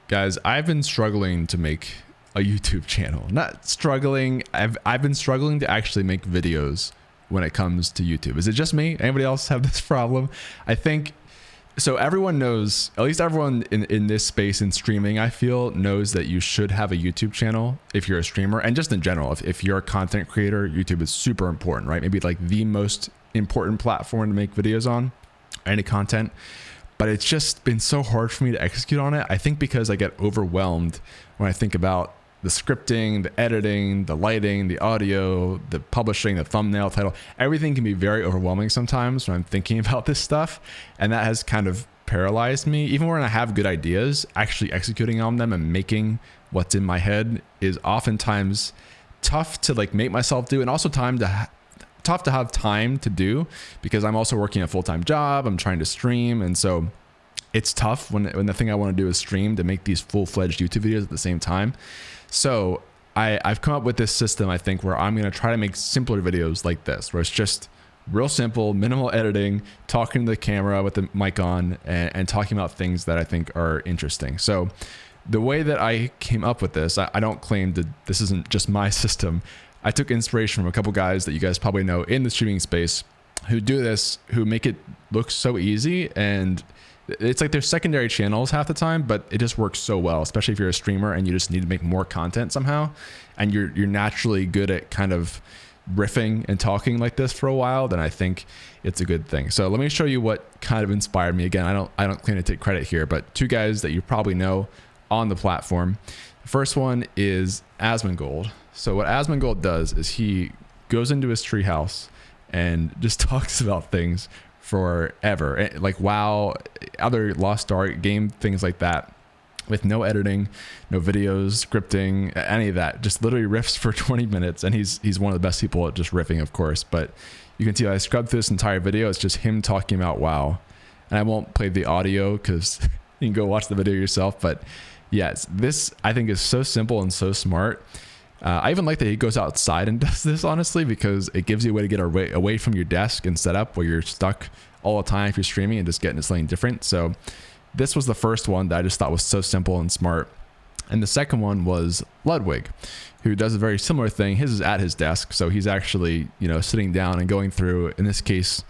Guys, I've been struggling to make a YouTube channel. Not struggling. I've been struggling to actually make videos when it comes to YouTube. Is it just me? Anybody else have this problem? I think so. Everyone knows, at least everyone in this space in streaming, I feel, knows that you should have a YouTube channel if you're a streamer, and just in general, if you're a content creator, YouTube is super important, right? Maybe like the most important platform to make videos on, any content. But it's just been so hard for me to execute on it. I think because I get overwhelmed when I think about the scripting, the editing, the lighting, the audio, the publishing, the thumbnail, title. Everything can be very overwhelming sometimes when I'm thinking about this stuff. And that has kind of paralyzed me. Even when I have good ideas, actually executing on them and making what's in my head is oftentimes tough to like make myself do, and also tough to have time to do, because I'm also working a full-time job. I'm trying to stream. And so it's tough when the thing I want to do is stream, to make these full-fledged YouTube videos at the same time. So I've come up with this system, I think, where I'm going to try to make simpler videos like this, where it's just real simple, minimal editing, talking to the camera with the mic on, and talking about things that I think are interesting. So the way that I came up with this, I don't claim that this isn't just my system. I took inspiration from a couple guys that you guys probably know in the streaming space who do this, who make it look so easy, and it's like their secondary channels half the time, but it just works so well, especially if you're a streamer and you just need to make more content somehow, and you're naturally good at kind of riffing and talking like this for a while. Then I think it's a good thing. So let me show you what kind of inspired me. Again, I don't claim to take credit here, but two guys that you probably know on the platform. The first one is Asmongold. So what Asmongold does is he goes into his treehouse and just talks about things forever, like WoW, other Lost Ark game, things like that, with no editing, no videos, scripting, any of that. Just literally riffs for 20 minutes, and he's one of the best people at just riffing, of course. But you can see I scrubbed through this entire video. It's just him talking about WoW, and I won't play the audio because you can go watch the video yourself. But yes, this I think is so simple and so smart. I even like that he goes outside and does this, honestly, because it gives you a way to get away from your desk and set up where you're stuck all the time if you're streaming, and just getting to something different. So this was the first one that I just thought was so simple and smart. And the second one was Ludwig, who does a very similar thing. His is at his desk. So he's actually, sitting down and going through, in this case,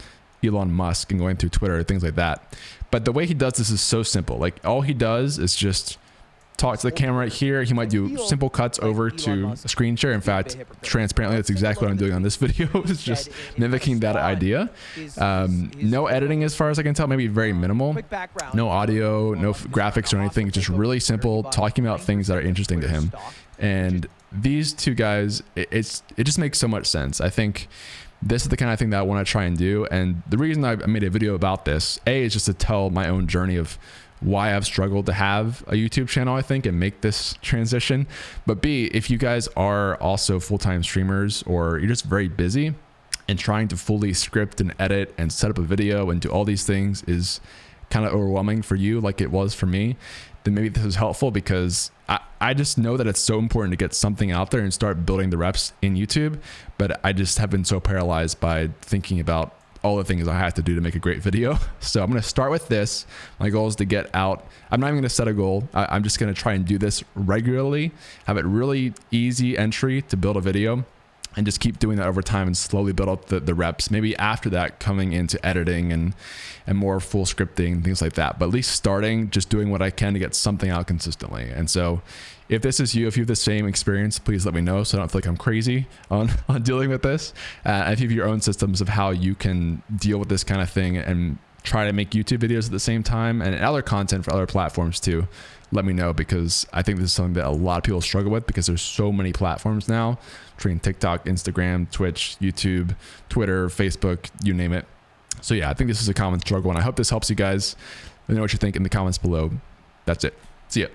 Elon Musk, and going through Twitter, things like that. But the way he does this is so simple. Like, all he does is just talk to the camera right here. He might do simple cuts over to a screen share. In fact, transparently, that's exactly what I'm doing on this video. It's just mimicking that idea. No editing as far as I can tell, maybe very minimal. No audio, no graphics or anything. Just really simple, talking about things that are interesting to him. And these two guys, it just makes so much sense. I think this is the kind of thing that I want to try and do. And the reason I made a video about this, A, is just to tell my own journey of why I've struggled to have a YouTube channel, I think, and make this transition. But B, if you guys are also full-time streamers, or you're just very busy and trying to fully script and edit and set up a video and do all these things is kind of overwhelming for you, like it was for me, then maybe this is helpful, because I just know that it's so important to get something out there and start building the reps in YouTube. But I just have been so paralyzed by thinking about all the things I have to do to make a great video. So I'm going to start with this. My goal is to get out. I'm not even going to set a goal. I'm just going to try and do this regularly, have it really easy entry to build a video, and just keep doing that over time and slowly build up the reps. Maybe after that, coming into editing and more full scripting, things like that. But at least starting, just doing what I can to get something out consistently. And so if this is you, if you have the same experience, please let me know, so I don't feel like I'm crazy on dealing with this. If you have your own systems of how you can deal with this kind of thing and try to make YouTube videos at the same time, and other content for other platforms too, let me know, because I think this is something that a lot of people struggle with, because there's so many platforms now between TikTok, Instagram, Twitch, YouTube, Twitter, Facebook, you name it. So yeah, I think this is a common struggle, and I hope this helps you guys. Let me know what you think in the comments below. That's it. See ya.